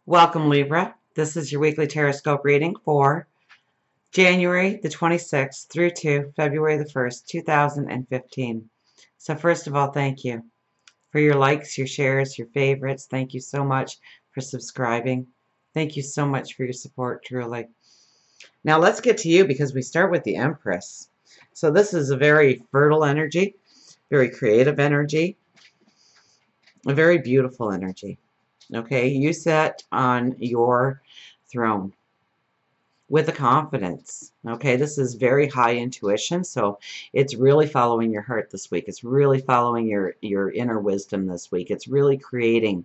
Welcome, Libra. This is your weekly tarotscope reading for January the 26th through to February the 1st, 2015. So first of all, thank you for your likes, your shares, your favorites. Thank you so much for subscribing. Thank you so much for your support, truly. Now let's get to you because we start with the Empress. So this is a very fertile energy, very creative energy, a very beautiful energy. Okay, you sit on your throne with a confidence. Okay, this is very high intuition, so it's really following your heart this week. It's really following your inner wisdom this week. It's really creating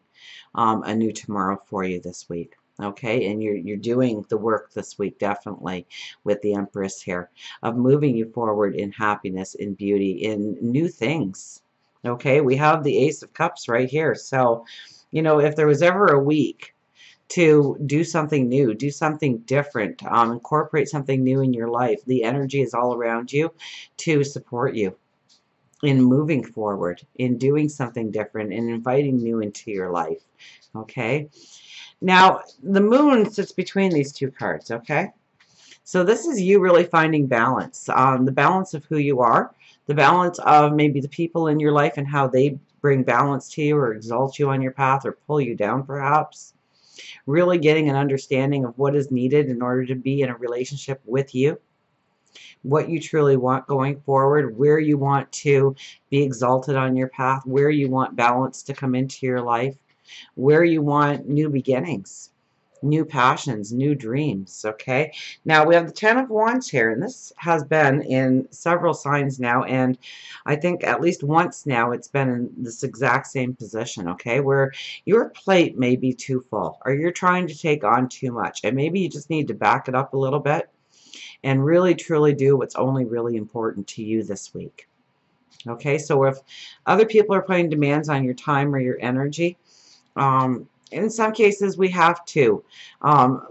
a new tomorrow for you this week. Okay, and you're doing the work this week, definitely, with the Empress here, of moving you forward in happiness, in beauty, in new things. Okay, we have the Ace of Cups right here. So, you know, if there was ever a week to do something new, do something different, incorporate something new in your life, the energy is all around you to support you in moving forward, in doing something different, and inviting new into your life. Okay, now the moon sits between these two cards. Okay, so this is you really finding balance, the balance of who you are, the balance of maybe the people in your life and how they bring balance to you or exalt you on your path or pull you down, perhaps. Really getting an understanding of what is needed in order to be in a relationship with you, what you truly want going forward, where you want to be exalted on your path, where you want balance to come into your life, where you want new beginnings, new passions, new dreams. Okay, now we have the Ten of Wands here, and this has been in several signs now, and I think at least once now it's been in this exact same position. Okay, where your plate may be too full, or you're trying to take on too much, and maybe you just need to back it up a little bit and really truly do what's only really important to you this week. Okay, so if other people are putting demands on your time or your energy, in some cases, we have to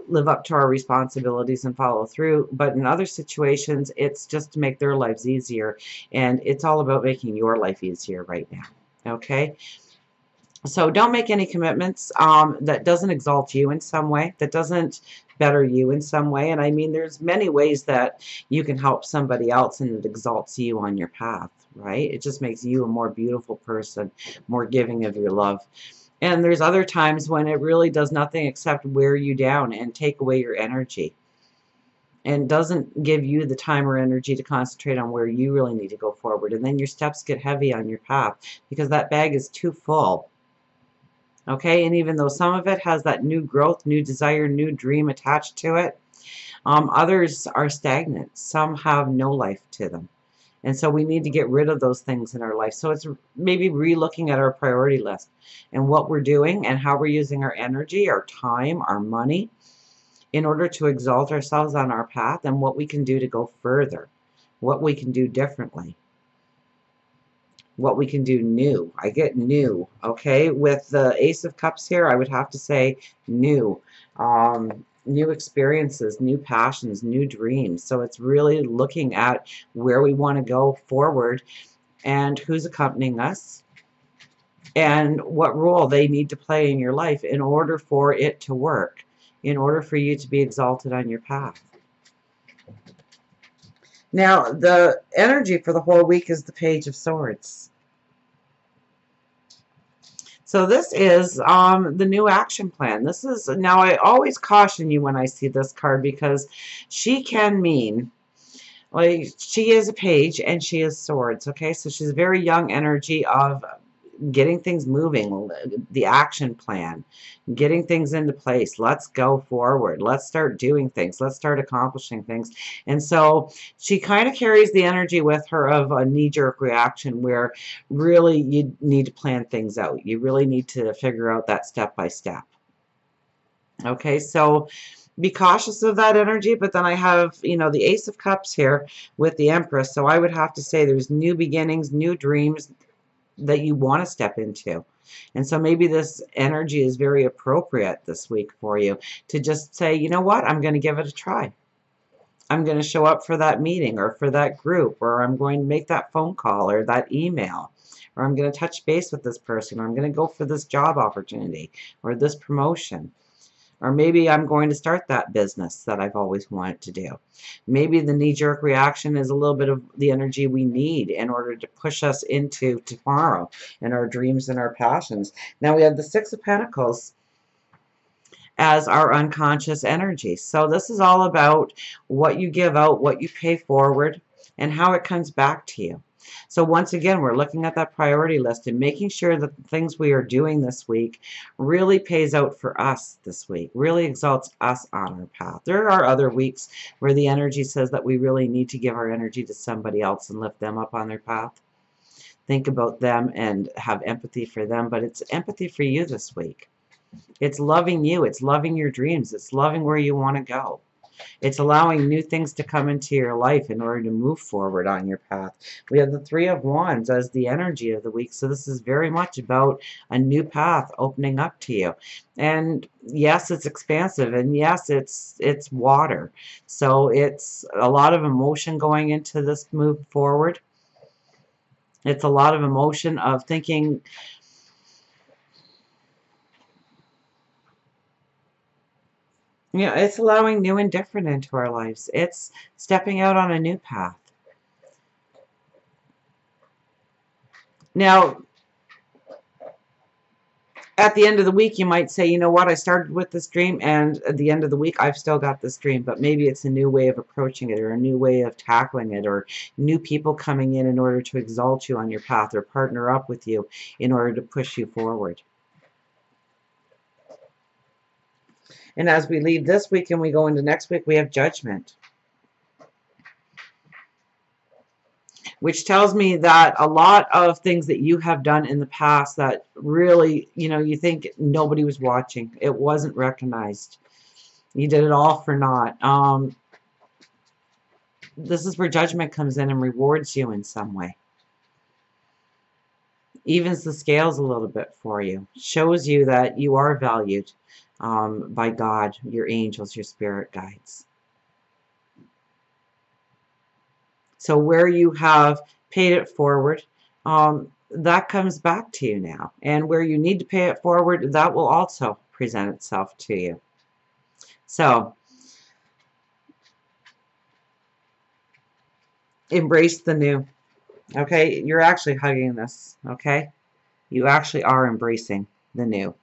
live up to our responsibilities and follow through. But in other situations, it's just to make their lives easier. And it's all about making your life easier right now. Okay? So don't make any commitments that doesn't exalt you in some way, that doesn't better you in some way. And I mean, there's many ways that you can help somebody else and it exalts you on your path, right? It just makes you a more beautiful person, more giving of your love. And there's other times when it really does nothing except wear you down and take away your energy and doesn't give you the time or energy to concentrate on where you really need to go forward. And then your steps get heavy on your path because that bag is too full. Okay, and even though some of it has that new growth, new desire, new dream attached to it, others are stagnant. Some have no life to them. And so we need to get rid of those things in our life. So it's maybe re-looking at our priority list and what we're doing and how we're using our energy, our time, our money in order to exalt ourselves on our path and what we can do to go further, what we can do differently, what we can do new. I get new, okay? With the Ace of Cups here, I would have to say new. New experiences, new passions, new dreams. So it's really looking at where we want to go forward and who's accompanying us and what role they need to play in your life in order for it to work, in order for you to be exalted on your path. Now, the energy for the whole week is the Page of Swords. So this is the new action plan. This is, now I always caution you when I see this card because she can mean, like, she is a page and she is swords, okay? So she's a very young energy of getting things moving, the action plan, getting things into place. Let's go forward. Let's start doing things. Let's start accomplishing things. And so she kind of carries the energy with her of a knee-jerk reaction where really you need to plan things out. You really need to figure out that step by step. Okay, so be cautious of that energy, but then I have, you know, the Ace of Cups here with the Empress. So I would have to say there's new beginnings, new dreams that you want to step into. And so maybe this energy is very appropriate this week for you to just say, you know what, I'm going to give it a try. I'm going to show up for that meeting or for that group, or I'm going to make that phone call or that email, or I'm going to touch base with this person, or I'm going to go for this job opportunity or this promotion. Or maybe I'm going to start that business that I've always wanted to do. Maybe the knee-jerk reaction is a little bit of the energy we need in order to push us into tomorrow and our dreams and our passions. Now we have the Six of Pentacles as our unconscious energy. So this is all about what you give out, what you pay forward, and how it comes back to you. So once again, we're looking at that priority list and making sure that the things we are doing this week really pays out for us this week, really exalts us on our path. There are other weeks where the energy says that we really need to give our energy to somebody else and lift them up on their path. Think about them and have empathy for them, but it's empathy for you this week. It's loving you. It's loving your dreams. It's loving where you want to go. It's allowing new things to come into your life in order to move forward on your path. We have the Three of Wands as the energy of the week. So this is very much about a new path opening up to you. And yes, it's expansive. And yes, it's water. So it's a lot of emotion going into this move forward. It's a lot of emotion of thinking, you know, it's allowing new and different into our lives. It's stepping out on a new path. Now, at the end of the week, you might say, you know what, I started with this dream, and at the end of the week, I've still got this dream, but maybe it's a new way of approaching it, or a new way of tackling it, or new people coming in order to exalt you on your path, or partner up with you in order to push you forward. And as we leave this week and we go into next week, we have Judgment, which tells me that a lot of things that you have done in the past that really, you know, you think nobody was watching. It wasn't recognized. You did it all for naught. This is where Judgment comes in and rewards you in some way. Evens the scales a little bit for you. Shows you that you are valued by God, your angels, your spirit guides. So where you have paid it forward, that comes back to you now. And where you need to pay it forward, that will also present itself to you. So embrace the new. Okay, you're actually hugging this. Okay, you actually are embracing the new.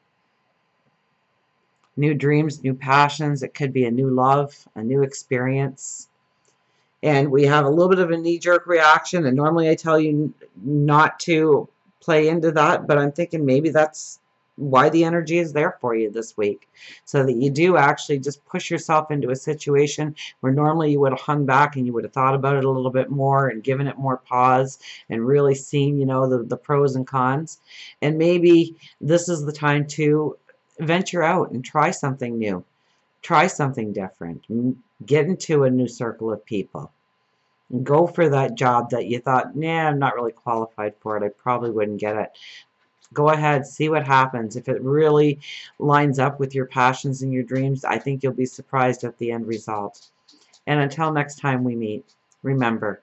New dreams, new passions. It could be a new love, a new experience. And we have a little bit of a knee-jerk reaction, and normally I tell you not to play into that, but I'm thinking maybe that's why the energy is there for you this week, so that you do actually just push yourself into a situation where normally you would have hung back and you would have thought about it a little bit more and given it more pause and really seen, you know, the pros and cons. And maybe this is the time to venture out and try something new. Try something different. Get into a new circle of people. Go for that job that you thought, nah, I'm not really qualified for it. I probably wouldn't get it. Go ahead, see what happens. If it really lines up with your passions and your dreams, I think you'll be surprised at the end result. And until next time we meet, remember,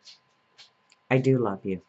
I do love you.